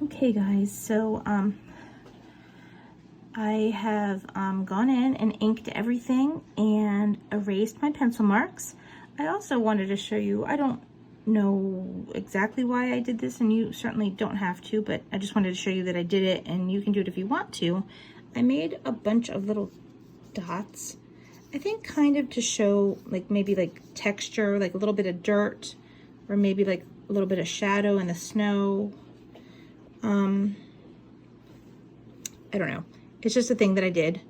Okay guys, so I have gone in and inked everything and erased my pencil marks. I also wanted to show you, I don't know exactly why I did this, and you certainly don't have to, but I just wanted to show you that I did it, and you can do it if you want to. I made a bunch of little dots, I think kind of to show like maybe like texture, like a little bit of dirt, or maybe like a little bit of shadow in the snow. I don't know. It's just a thing that I did.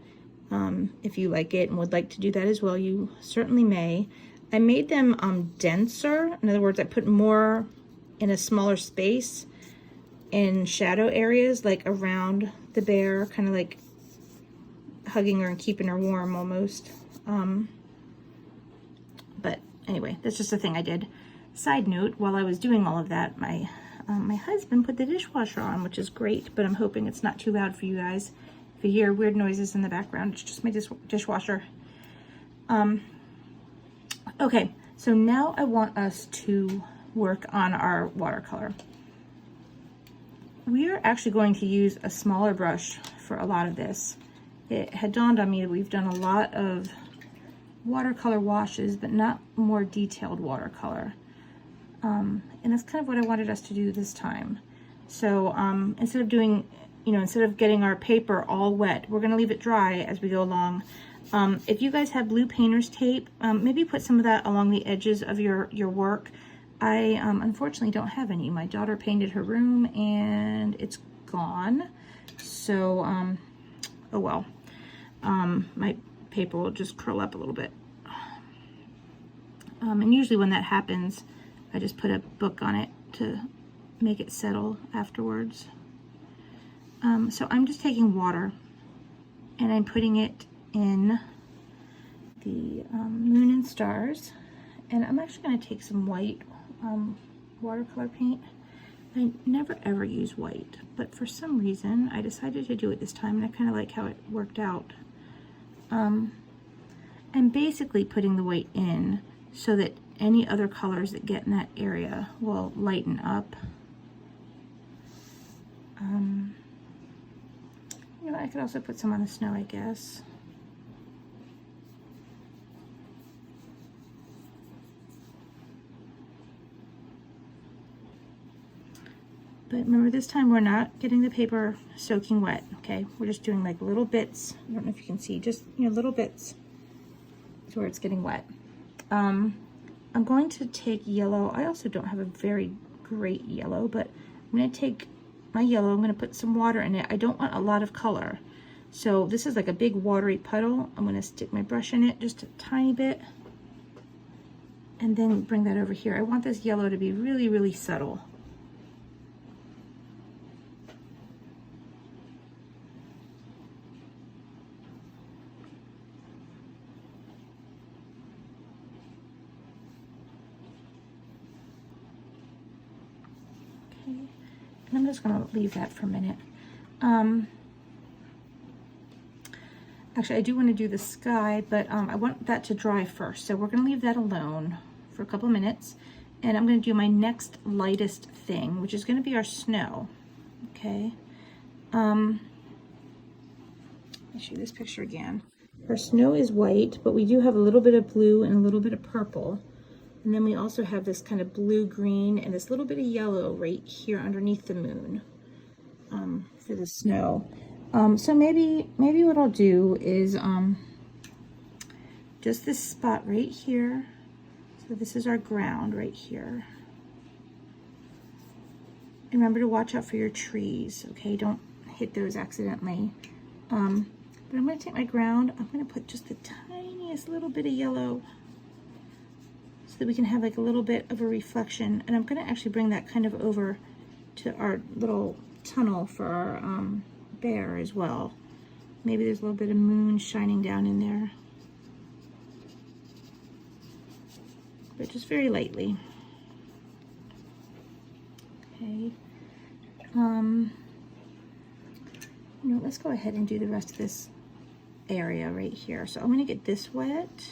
If you like it and would like to do that as well, you certainly may. I made them denser. In other words, I put more in a smaller space in shadow areas, like around the bear, kind of like hugging her and keeping her warm almost. But anyway, that's just a thing I did. Side note, while I was doing all of that, my husband put the dishwasher on, which is great, but I'm hoping it's not too loud for you guys. If you hear weird noises in the background, it's just my dishwasher. Okay, so now I want us to work on our watercolor. We are actually going to use a smaller brush for a lot of this. It had dawned on me that we've done a lot of watercolor washes, but not more detailed watercolor. And that's kind of what I wanted us to do this time. So instead of doing, instead of getting our paper all wet, we're gonna leave it dry as we go along. If you guys have blue painter's tape, maybe put some of that along the edges of your work. I unfortunately don't have any. My daughter painted her room and it's gone. So, oh well. My paper will just curl up a little bit. And usually when that happens, I just put a book on it to make it settle afterwards. So I'm just taking water and I'm putting it in the moon and stars, and I'm actually going to take some white watercolor paint. I never ever use white, but for some reason I decided to do it this time, and I kind of like how it worked out. I'm basically putting the white in so that any other colors that get in that area will lighten up. I could also put some on the snow, I guess. But remember, this time we're not getting the paper soaking wet, okay? We're just doing like little bits. I don't know if you can see, just little bits to where it's getting wet. I'm going to take yellow. I also don't have a very great yellow, but I'm going to take my yellow. I'm going to put some water in it. I don't want a lot of color. So this is like a big watery puddle. I'm going to stick my brush in it just a tiny bit and then bring that over here. I want this yellow to be really, really subtle. And I'm just going to leave that for a minute. Actually, I do want to do the sky, but I want that to dry first. So we're going to leave that alone for a couple of minutes. And I'm going to do my next lightest thing, which is going to be our snow. Okay. Let me show you this picture again. Our snow is white, but we do have a little bit of blue and a little bit of purple. And then we also have this kind of blue-green and this little bit of yellow right here underneath the moon for the snow. So maybe what I'll do is just this spot right here. So this is our ground right here. And remember to watch out for your trees, okay? Don't hit those accidentally. But I'm going to take my ground. I'm going to put just the tiniest little bit of yellow so that we can have like a little bit of a reflection. And I'm going to actually bring that kind of over to our little tunnel for our bear as well. Maybe there's a little bit of moon shining down in there, but just very lightly. Okay. Let's go ahead and do the rest of this area right here. So I'm going to get this wet.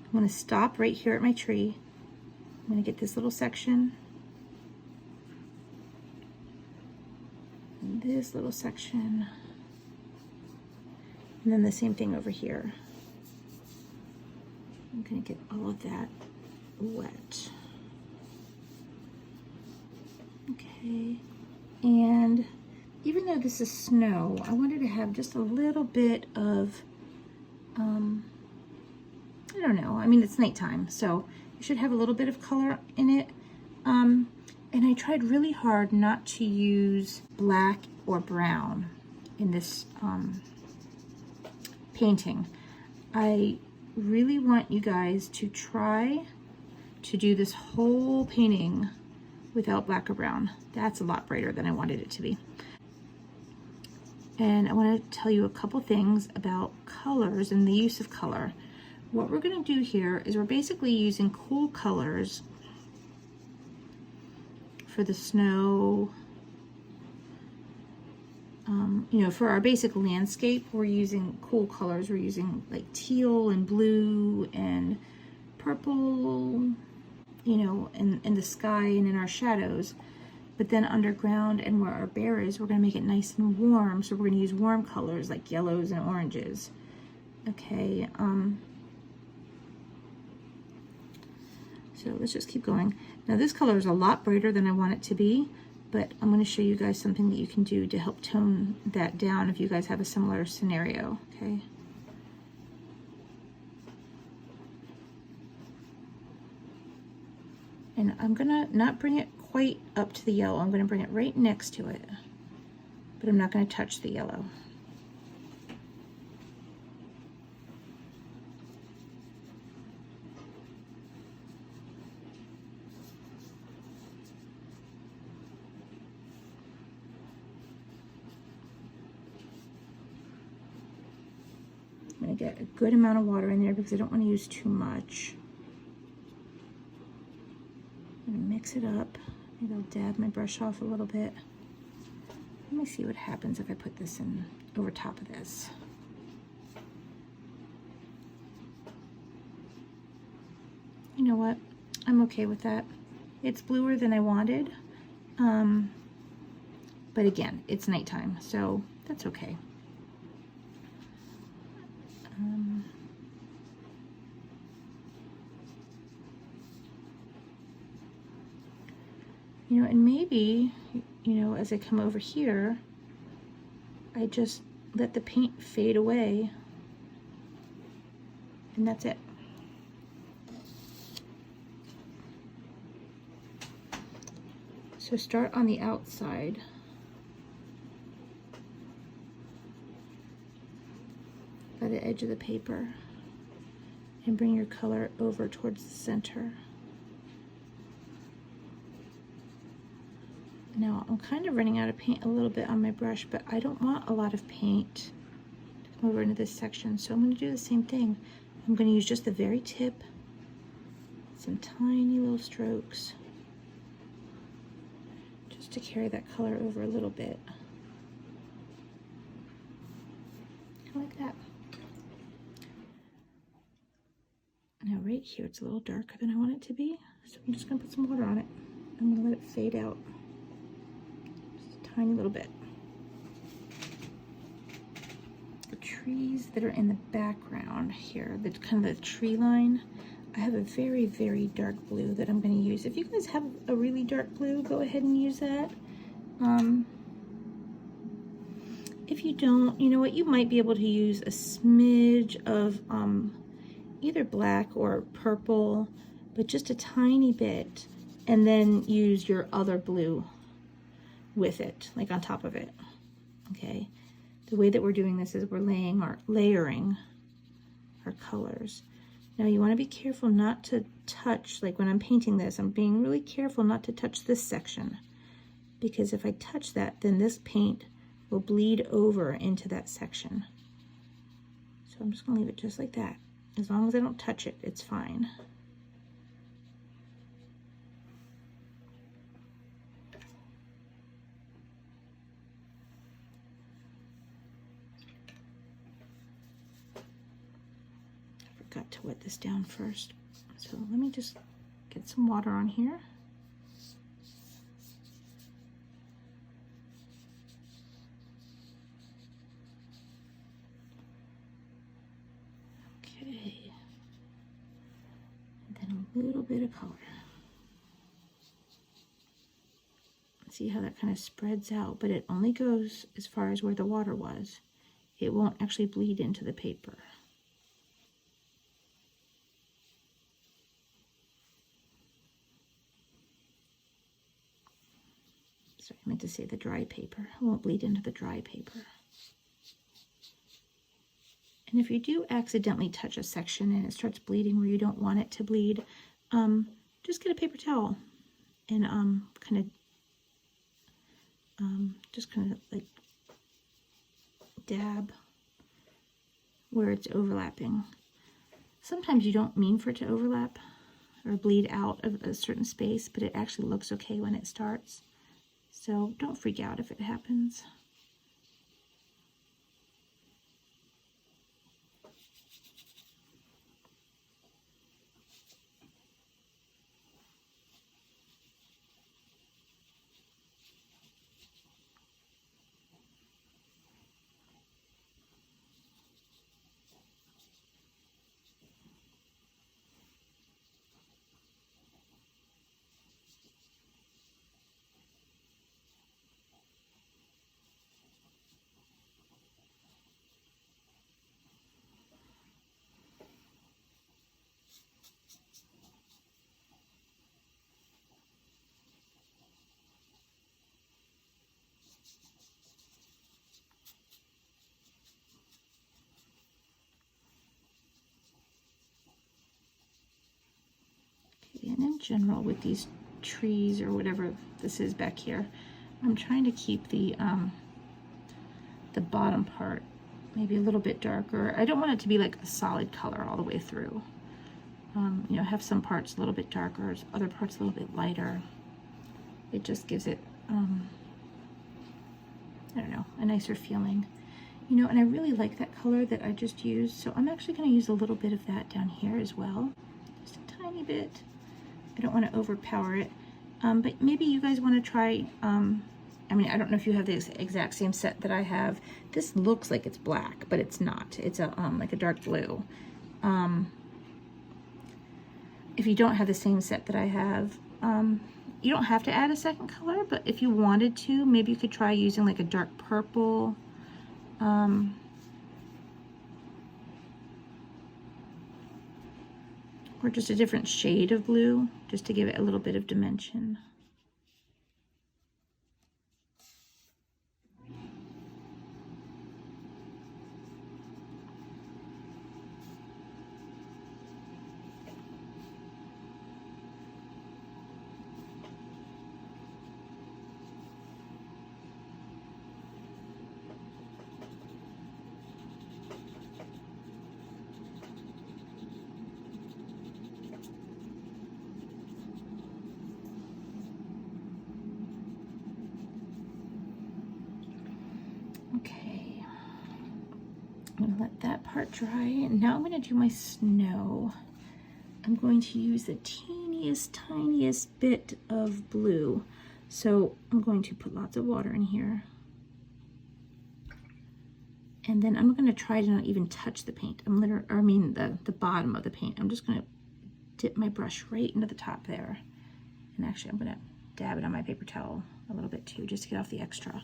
I'm going to stop right here at my tree. I'm going to get this little section. in this little section. And then the same thing over here. I'm gonna get all of that wet. Okay, and even though this is snow, I wanted to have just a little bit of, I don't know, I mean, it's nighttime, so you should have a little bit of color in it. And I tried really hard not to use black or brown in this painting. I really want you guys to try to do this whole painting without black or brown. That's a lot brighter than I wanted it to be. And I want to tell you a couple things about colors and the use of color. What we're going to do here is we're basically using cool colors for the snow. You know, for our basic landscape, we're using cool colors. We're using like teal and blue and purple, you know, in the sky and in our shadows. But then underground and where our bear is, we're going to make it nice and warm. So we're going to use warm colors like yellows and oranges. Okay. So let's just keep going. Now this color is a lot brighter than I want it to be, but I'm going to show you guys something that you can do to help tone that down if you guys have a similar scenario. Okay. And I'm gonna not bring it quite up to the yellow. I'm gonna bring it right next to it, but I'm not gonna touch the yellow. I'm gonna get a good amount of water in there because I don't want to use too much. I'm gonna mix it up. Maybe I'll dab my brush off a little bit. Let me see what happens if I put this in over top of this. You know what? I'm okay with that. It's bluer than I wanted. But again, it's nighttime, so that's okay. You know, and maybe, you know, as I come over here, I just let the paint fade away, and that's it. So start on the outside. By the edge of the paper, and bring your color over towards the center. Now I'm kind of running out of paint a little bit on my brush, but I don't want a lot of paint to come over into this section, so I'm going to do the same thing. I'm going to use just the very tip, some tiny little strokes, just to carry that color over a little bit. Kind of like that. Now right here it's a little darker than I want it to be, so I'm just going to put some water on it. I'm going to let it fade out just a tiny little bit. The trees that are in the background here, the kind of the tree line, I have a very, very dark blue that I'm going to use. If you guys have a really dark blue, go ahead and use that. If you don't, you know what, you might be able to use a smidge of either black or purple, but just a tiny bit, and then use your other blue with it, like on top of it. Okay, the way that we're doing this is we're layering our colors. Now you want to be careful not to touch, like when I'm painting this, I'm being really careful not to touch this section, because if I touch that, then this paint will bleed over into that section. So I'm just going to leave it just like that. As long as I don't touch it, it's fine. I forgot to wet this down first. So let me just get some water on here. Okay. And then a little bit of color. See how that kind of spreads out, but it only goes as far as where the water was. It won't actually bleed into the paper. Sorry, I meant to say the dry paper. It won't bleed into the dry paper. And if you do accidentally touch a section and it starts bleeding where you don't want it to bleed, just get a paper towel and just kind of like dab where it's overlapping. Sometimes you don't mean for it to overlap or bleed out of a certain space, but it actually looks okay when it starts. So don't freak out if it happens. And in general, with these trees or whatever this is back here, I'm trying to keep the bottom part maybe a little bit darker. I don't want it to be like a solid color all the way through. You know, have some parts a little bit darker, other parts a little bit lighter. It just gives it, I don't know, a nicer feeling. You know, and I really like that color that I just used, so I'm actually going to use a little bit of that down here as well. Just a tiny bit. I don't want to overpower it, but maybe you guys want to try, I mean, I don't know if you have the exact same set that I have. This looks like it's black, but it's not. It's a like a dark blue. If you don't have the same set that I have, you don't have to add a second color, but if you wanted to, maybe you could try using like a dark purple. Or just a different shade of blue, just to give it a little bit of dimension. Okay, I'm gonna let that part dry. And now I'm gonna do my snow. I'm going to use the tiniest bit of blue. So I'm going to put lots of water in here. And then I'm gonna try to not even touch the paint. The bottom of the paint. I'm just gonna dip my brush right into the top there. And actually I'm gonna dab it on my paper towel a little bit too, just to get off the extra.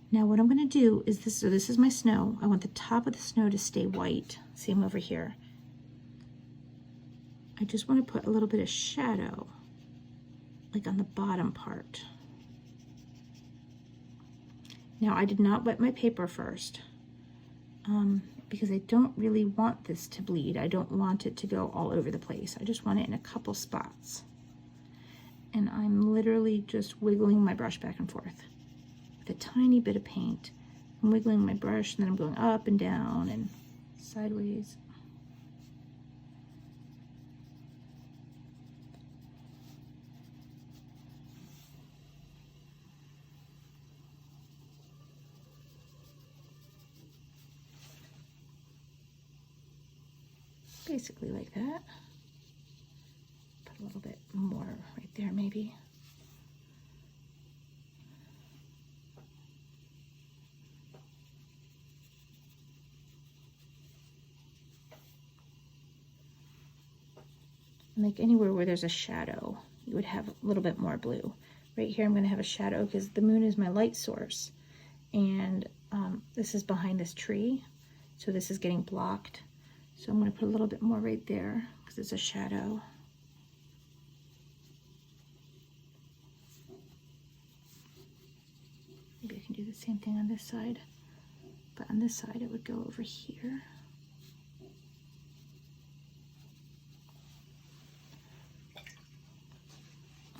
Now what I'm going to do is this, so this is my snow. I want the top of the snow to stay white. Same over here. I just want to put a little bit of shadow, like on the bottom part. Now I did not wet my paper first, because I don't really want this to bleed. I don't want it to go all over the place. I just want it in a couple spots. And I'm literally just wiggling my brush back and forth. A tiny bit of paint. I'm wiggling my brush and then I'm going up and down and sideways. Basically like that. Put a little bit more right there maybe. like anywhere where there's a shadow, you would have a little bit more blue. Right here I'm going to have a shadow because the moon is my light source, and this is behind this tree, so this is getting blocked. So I'm going to put a little bit more right there because it's a shadow. Maybe I can do the same thing on this side, but on this side it would go over here.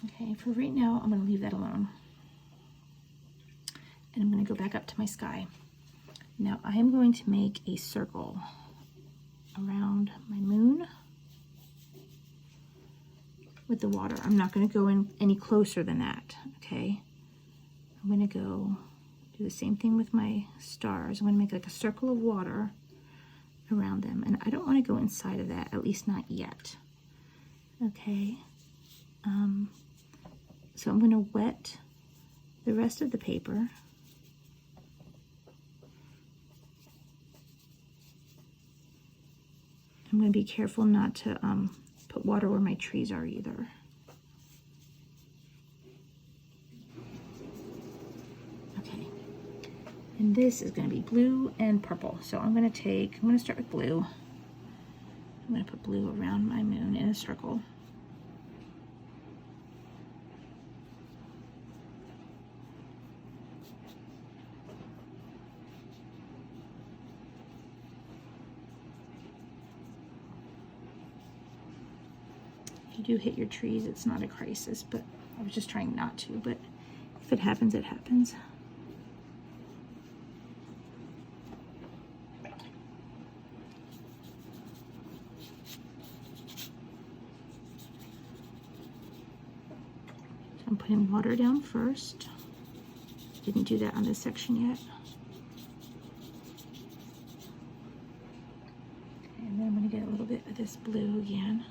Okay, for right now, I'm going to leave that alone. And I'm going to go back up to my sky. Now I am going to make a circle around my moon with the water. I'm not going to go in any closer than that, okay? I'm going to go do the same thing with my stars. I'm going to make like a circle of water around them. And I don't want to go inside of that, at least not yet. Okay. So I'm going to wet the rest of the paper. I'm going to be careful not to put water where my trees are either. Okay. And this is going to be blue and purple. So I'm going to start with blue. I'm going to put blue around my moon in a circle. If you do hit your trees, it's not a crisis, but I was just trying not to, but if it happens, it happens. So I'm putting water down first. Didn't do that on this section yet. Okay, and then I'm going to get a little bit of this blue again.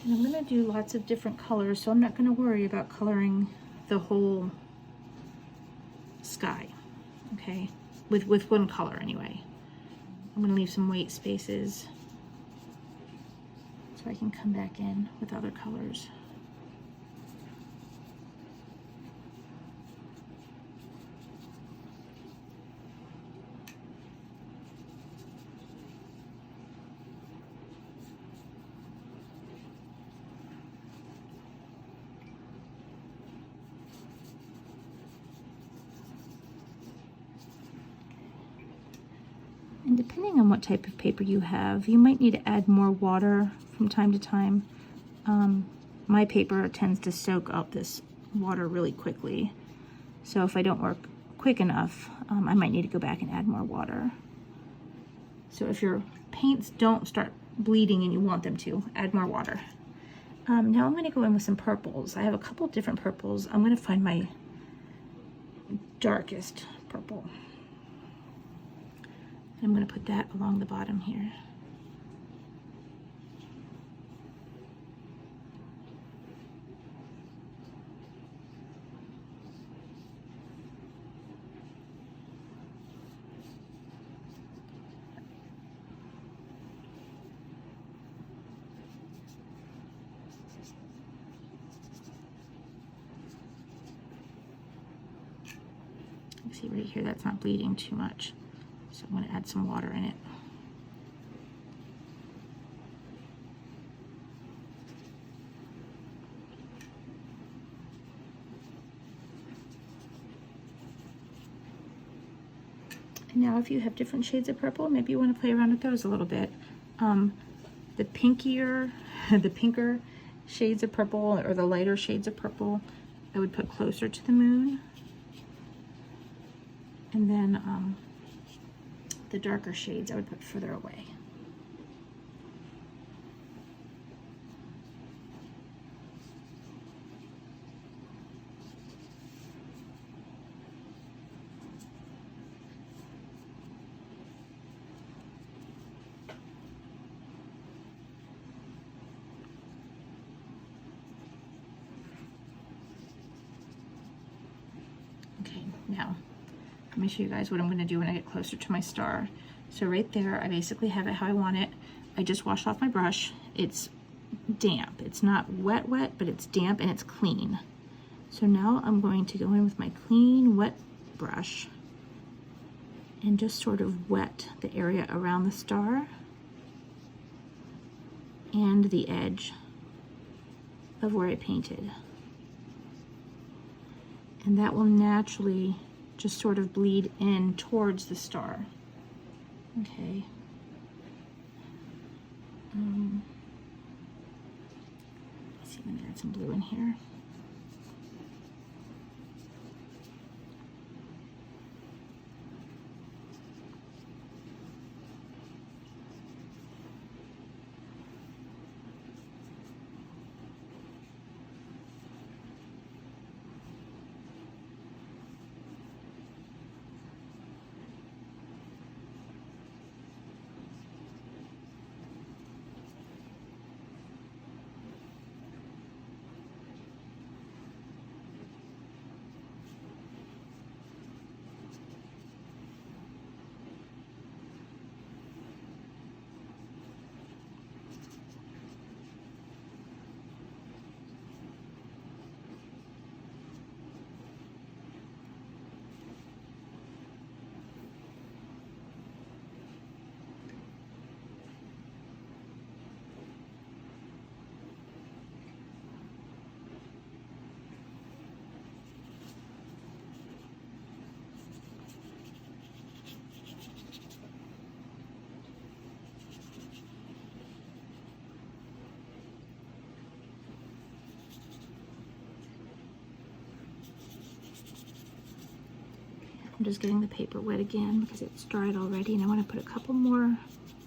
And I'm going to do lots of different colors, so I'm not going to worry about coloring the whole sky, okay? With one color anyway. I'm going to leave some white spaces so I can come back in with other colors. And depending on what type of paper you have, you might need to add more water from time to time. My paper tends to soak up this water really quickly. So if I don't work quick enough, I might need to go back and add more water. So if your paints don't start bleeding and you want them to, add more water. Now I'm going to go in with some purples. I have a couple different purples. I'm going to find my darkest purple. I'm going to put that along the bottom here. See right here, that's not bleeding too much. So I'm going to add some water in it. And now if you have different shades of purple, maybe you want to play around with those a little bit. The pinker shades of purple, or the lighter shades of purple, I would put closer to the moon. And then the darker shades I would put further away. me show you guys what I'm going to do when I get closer to my star. So right there, I basically have it how I want it. I just washed off my brush. It's damp. It's not wet, but it's damp and it's clean. So now I'm going to go in with my clean, wet brush and just sort of wet the area around the star and the edge of where I painted. And that will naturally just sort of bleed in towards the star. Okay. Let's see, let me add some blue in here. I'm just getting the paper wet again because it's dried already, and I want to put a couple more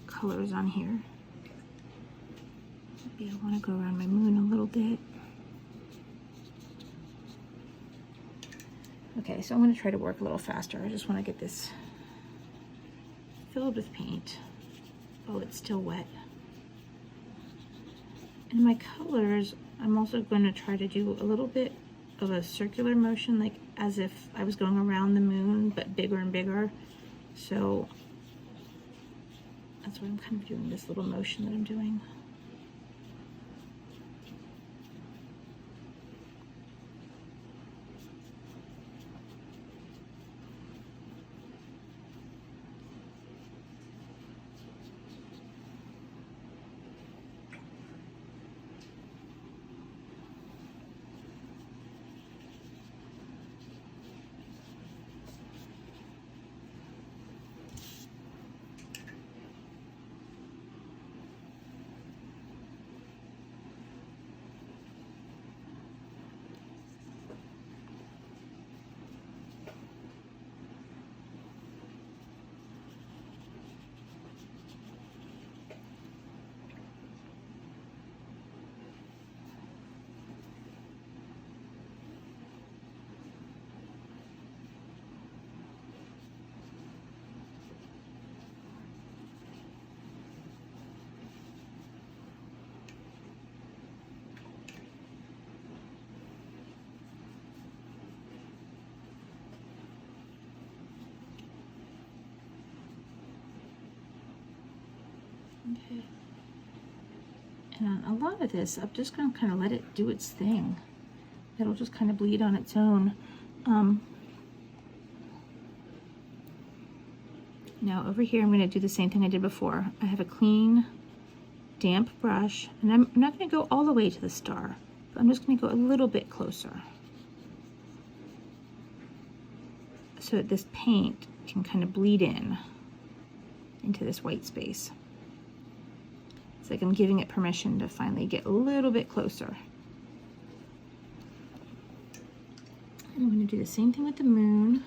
colors on here. Maybe I want to go around my moon a little bit. Okay, so I'm going to try to work a little faster. I just want to get this filled with paint. Oh, it's still wet. And my colors, I'm also going to try to do a little bit of a circular motion, like as if I was going around the moon, but bigger and bigger. So that's why I'm kind of doing this little motion that I'm doing. Okay. And on a lot of this, I'm just going to kind of let it do its thing. It'll just kind of bleed on its own. Now over here, I'm going to do the same thing I did before. I have a clean, damp brush, and I'm not going to go all the way to the star, but I'm just going to go a little bit closer so that this paint can kind of bleed in into this white space. It's like I'm giving it permission to finally get a little bit closer. And I'm going to do the same thing with the moon.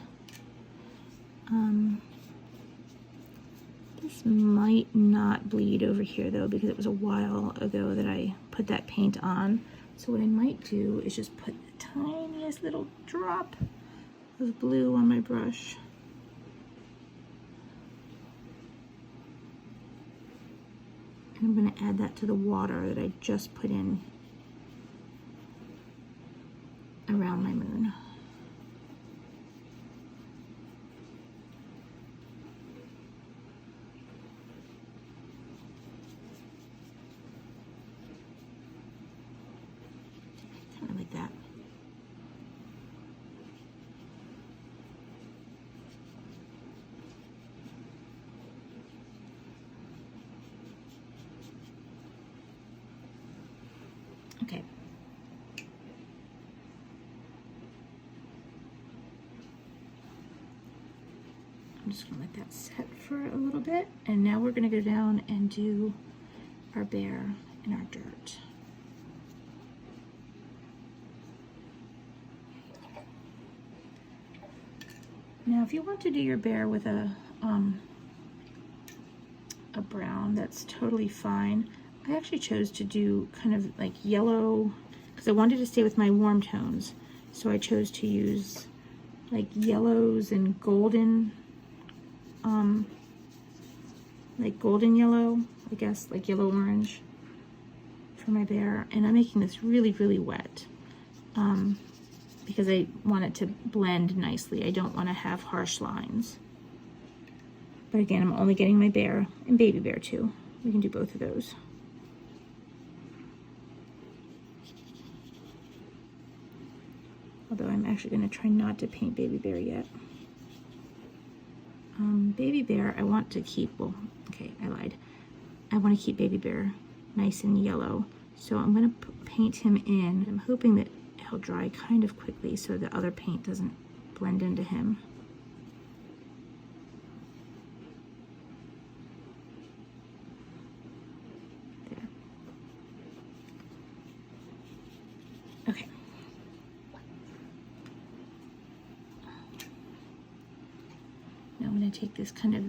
This might not bleed over here though, because it was a while ago that I put that paint on. So what I might do is just put the tiniest little drop of blue on my brush. And I'm going to add that to the water that I just put in around my moon. that. Okay. I'm just gonna let that set for a little bit, and now we're gonna go down and do our bear in our dirt. Now, if you want to do your bear with a brown, that's totally fine. I actually chose to do kind of like yellow, because I wanted to stay with my warm tones. So I chose to use like yellows and golden, like golden yellow, I guess, like yellow orange for my bear. And I'm making this really, really wet because I want it to blend nicely. I don't want to have harsh lines. But again, I'm only getting my bear and baby bear too. We can do both of those. Although I'm actually going to try not to paint baby bear yet. Baby bear, I want to keep, well, okay, I lied. I want to keep baby bear nice and yellow. So I'm going to paint him in. I'm hoping that he'll dry kind of quickly so the other paint doesn't blend into him. There. Okay. Now I'm going to take this kind of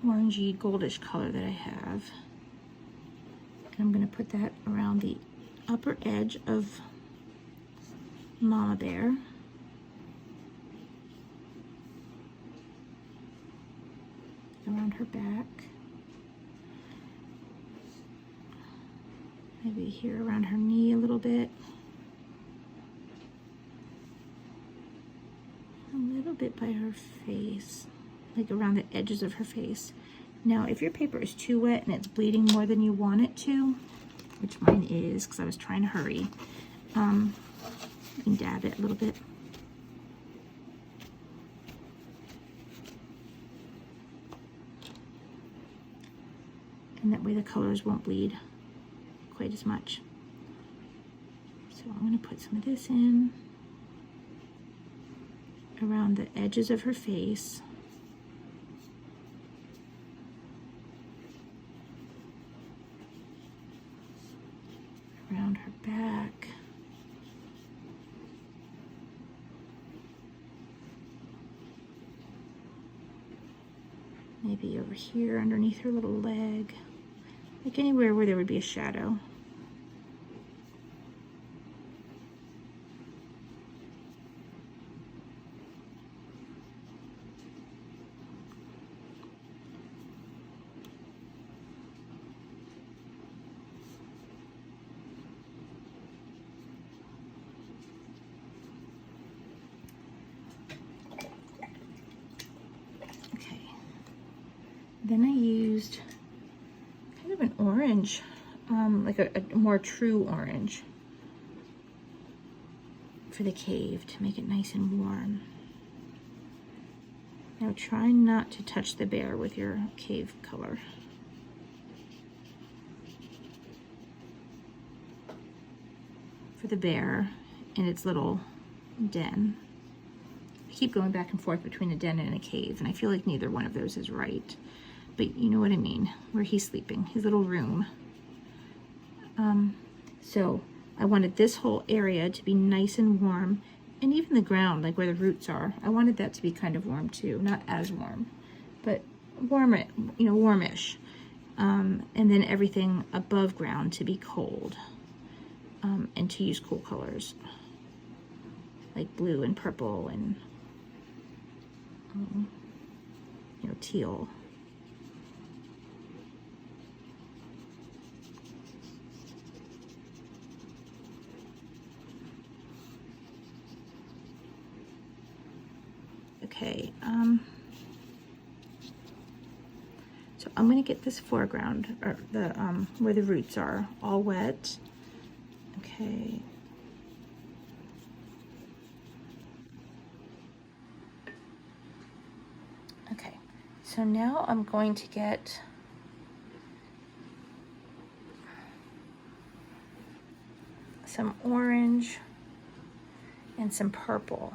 orangey goldish color that I have, and I'm going to put that around the upper edge of Mama Bear. Around her back. Maybe here around her knee a little bit. A little bit by her face, like around the edges of her face. Now, if your paper is too wet and it's bleeding more than you want it to, which mine is because I was trying to hurry, you can dab it a little bit. And that way the colors won't bleed quite as much. So I'm going to put some of this in around the edges of her face. Around her back. Maybe over here underneath her little leg. Like anywhere where there would be a shadow. Then I used kind of an orange, like a more true orange for the cave to make it nice and warm. Now try not to touch the bear with your cave color. For the bear in its little den. I keep going back and forth between a den and a cave, and I feel like neither one of those is right. But you know what I mean, where he's sleeping, his little room. So I wanted this whole area to be nice and warm, and even the ground, like where the roots are, I wanted that to be kind of warm too, not as warm, but warm, you know, warmish. And then everything above ground to be cold, and to use cool colors, like blue and purple and, you know, teal. Okay, so I'm going to get this foreground, or the where the roots are, all wet. Okay. Okay, so now I'm going to get some orange and some purple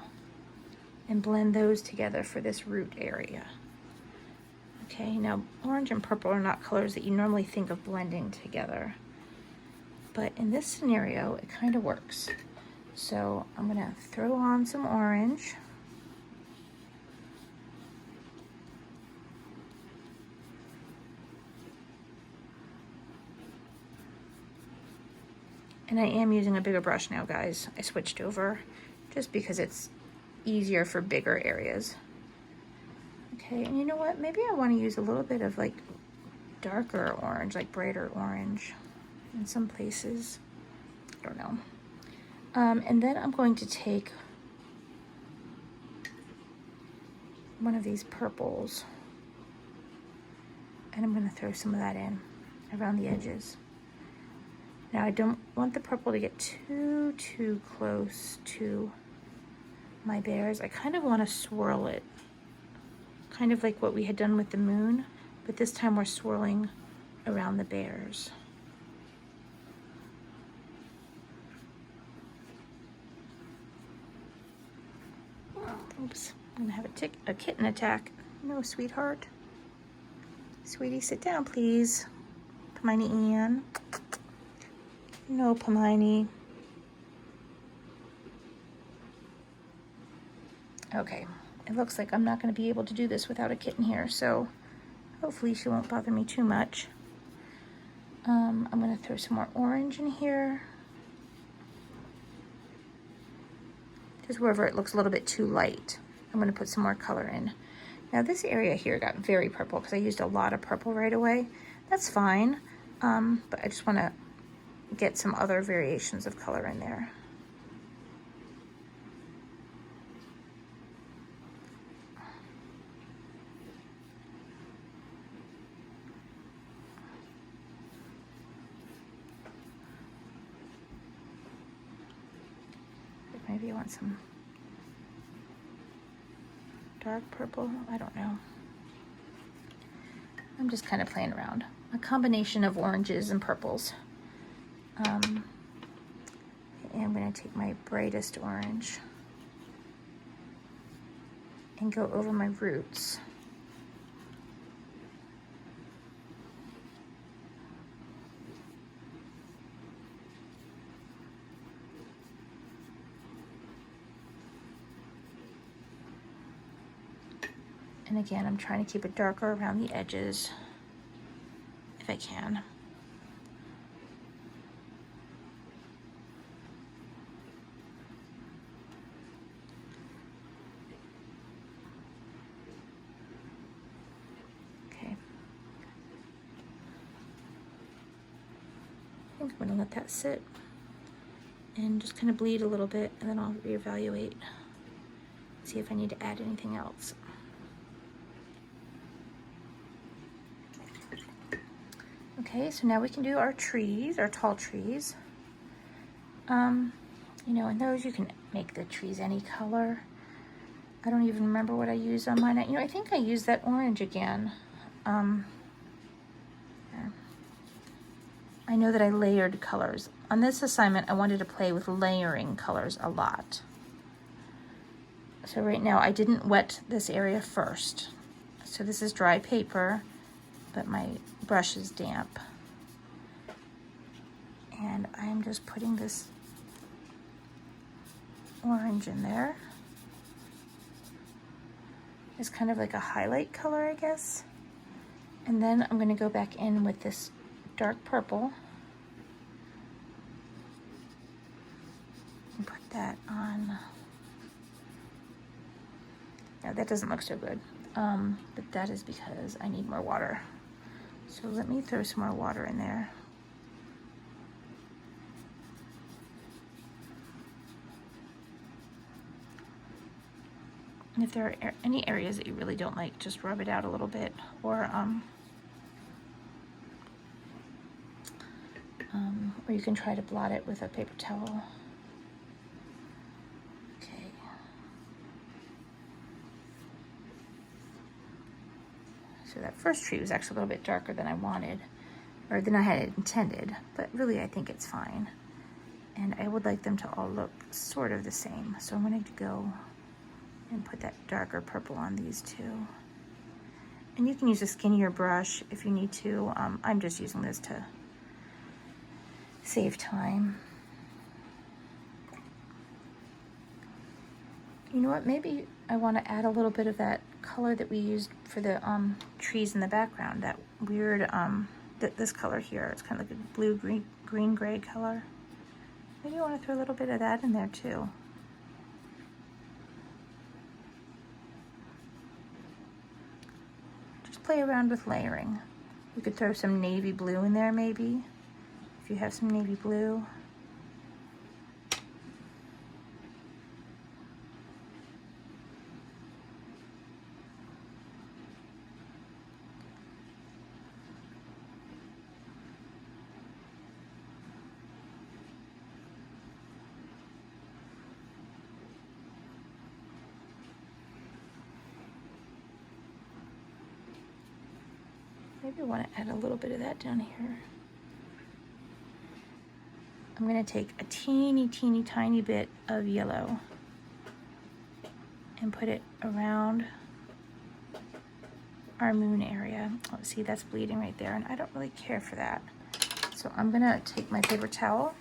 and blend those together for this root area. Okay, now orange and purple are not colors that you normally think of blending together, but in this scenario, it kind of works. So I'm gonna throw on some orange. And I am using a bigger brush now, guys. I switched over just because it's easier for bigger areas. Okay, and you know what? Maybe I want to use a little bit of like darker orange, like brighter orange in some places. I don't know. And then I'm going to take one of these purples and I'm going to throw some of that in around the edges. Now I don't want the purple to get too close to my bears. I kind of want to swirl it, kind of like what we had done with the moon, but this time we're swirling around the bears. Oops, I'm gonna have a kitten attack. No, sweetheart. Sweetie, sit down, please. Hermione Ann. No, Hermione. Okay, it looks like I'm not going to be able to do this without a kitten here, so hopefully she won't bother me too much. I'm going to throw some more orange in here. Just wherever it looks a little bit too light, I'm going to put some more color in. Now this area here got very purple because I used a lot of purple right away. That's fine, but I just want to get some other variations of color in there. Maybe I want some dark purple, I don't know. I'm just kind of playing around. A combination of oranges and purples. And I'm going to take my brightest orange and go over my roots. And again, I'm trying to keep it darker around the edges if I can. I think I'm gonna let that sit and just kind of bleed a little bit, and then I'll reevaluate, see if I need to add anything else. Okay, so now we can do our trees, our tall trees. You know, in those you can make the trees any color. I don't even remember what I used on mine. You know, I think I used that orange again. I know that I layered colors. On this assignment, I wanted to play with layering colors a lot. So right now, I didn't wet this area first. So this is dry paper, but my brush is damp. And I am just putting this orange in there. It's kind of like a highlight color, I guess. And then I'm gonna go back in with this dark purple and put that on. Now that doesn't look so good, but that is because I need more water. So let me throw some more water in there. And if there are any areas that you really don't like, just rub it out a little bit, or Or you can try to blot it with a paper towel. Okay. So that first tree was actually a little bit darker than I wanted, or than I had intended, but really I think it's fine. And I would like them to all look sort of the same. So I'm going to go and put that darker purple on these two. And you can use a skinnier brush if you need to. I'm just using this to save time. You know what, maybe I want to add a little bit of that color that we used for the trees in the background, that weird, this color here. It's kind of like a blue, green, gray color. Maybe I want to throw a little bit of that in there too. Just play around with layering. You could throw some navy blue in there maybe, if you have some navy blue. Maybe I want to add a little bit of that down here. I'm going to take a teeny, tiny bit of yellow and put it around our moon area. Oh, see, that's bleeding right there, and I don't really care for that. So I'm going to take my paper towel,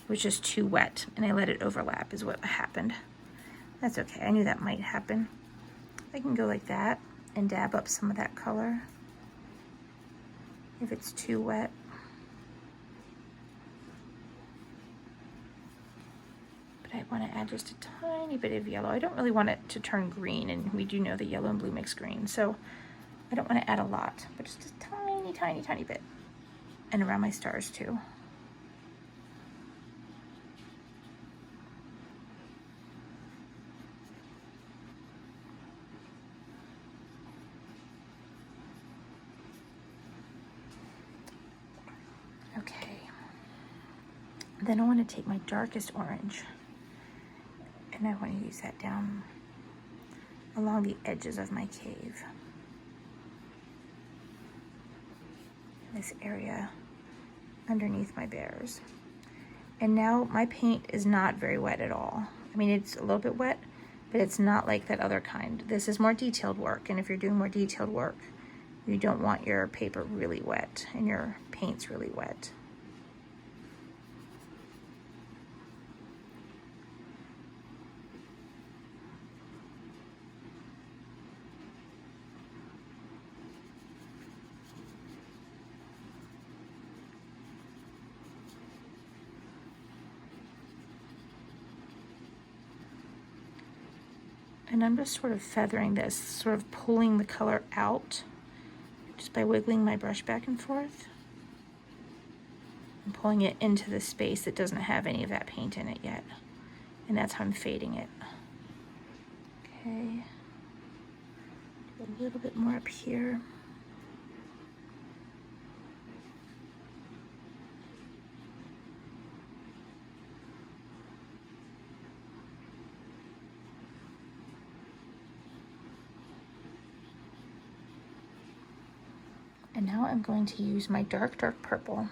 which is too wet, and I let it overlap is what happened. That's okay. I knew that might happen. I can go like that and dab up some of that color if it's too wet. But I want to add just a tiny bit of yellow. I don't really want it to turn green, and we do know that yellow and blue makes green, so I don't want to add a lot, but just a tiny bit. And around my stars too. Okay, then I want to take my darkest orange, and I want to use that down along the edges of my cave. This area underneath my bears. And now my paint is not very wet at all. I mean, it's a little bit wet, but it's not like that other kind. This is more detailed work, and if you're doing more detailed work, you don't want your paper really wet and your paints really wet. And I'm just sort of feathering this, sort of pulling the color out just by wiggling my brush back and forth and pulling it into the space that doesn't have any of that paint in it yet. And that's how I'm fading it. Okay, a little bit more up here. And now I'm going to use my dark purple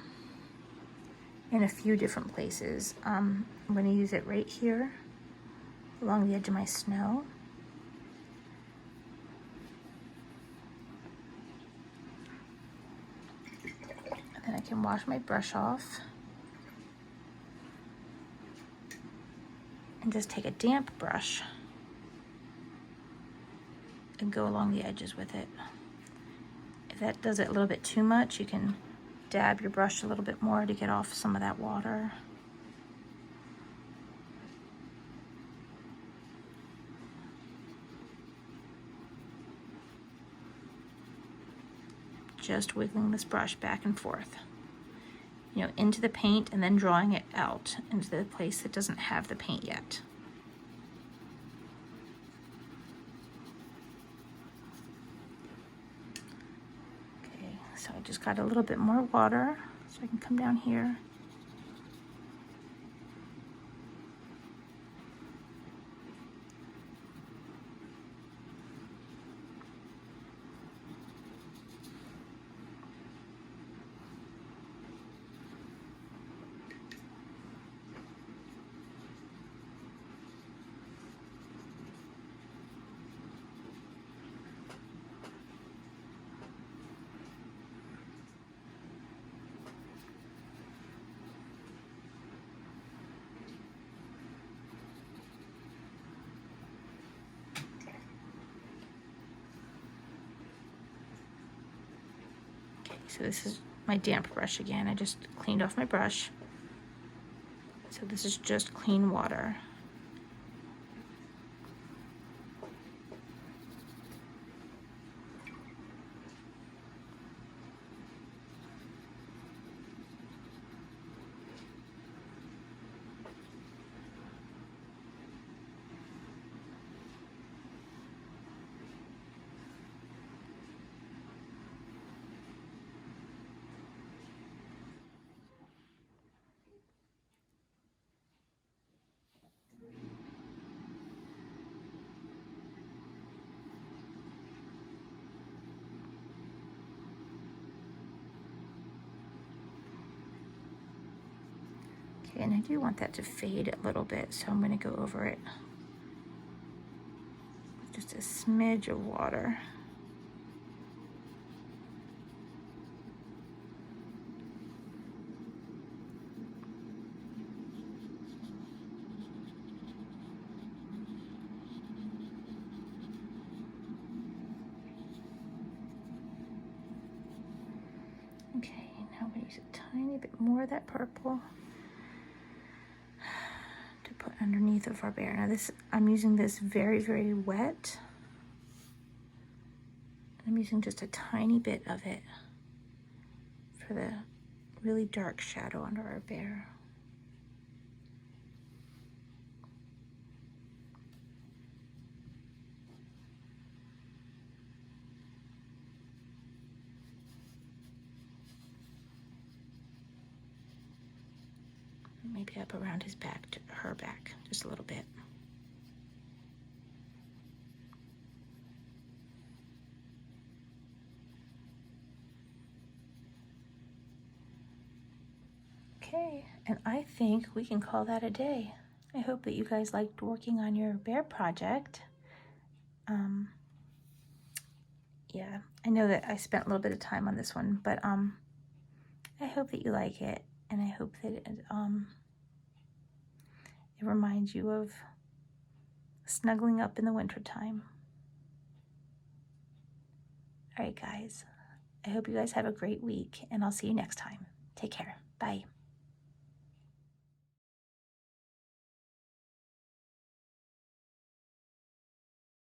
in a few different places. I'm going to use it right here along the edge of my snow. And then I can wash my brush off and just take a damp brush and go along the edges with it. If that does it a little bit too much, you can dab your brush a little bit more to get off some of that water. Just wiggling this brush back and forth, you know, into the paint and then drawing it out into the place that doesn't have the paint yet. So I just got a little bit more water so I can come down here. So this is my damp brush again. I just cleaned off my brush. So this is just clean water. Okay, and I do want that to fade a little bit, so I'm going to go over it with just a smidge of water. Okay, now I'm going to use a tiny bit more of that purple to put underneath of our bear. Now this, I'm using this very, very wet. I'm using just a tiny bit of it for the really dark shadow under our bear. Maybe up around his back, to her back, just a little bit. Okay, and I think we can call that a day. I hope that you guys liked working on your bear project. Yeah, I know that I spent a little bit of time on this one, but I hope that you like it, and I hope that it reminds you of snuggling up in the wintertime. All right, guys, I hope you guys have a great week, and I'll see you next time. Take care. Bye.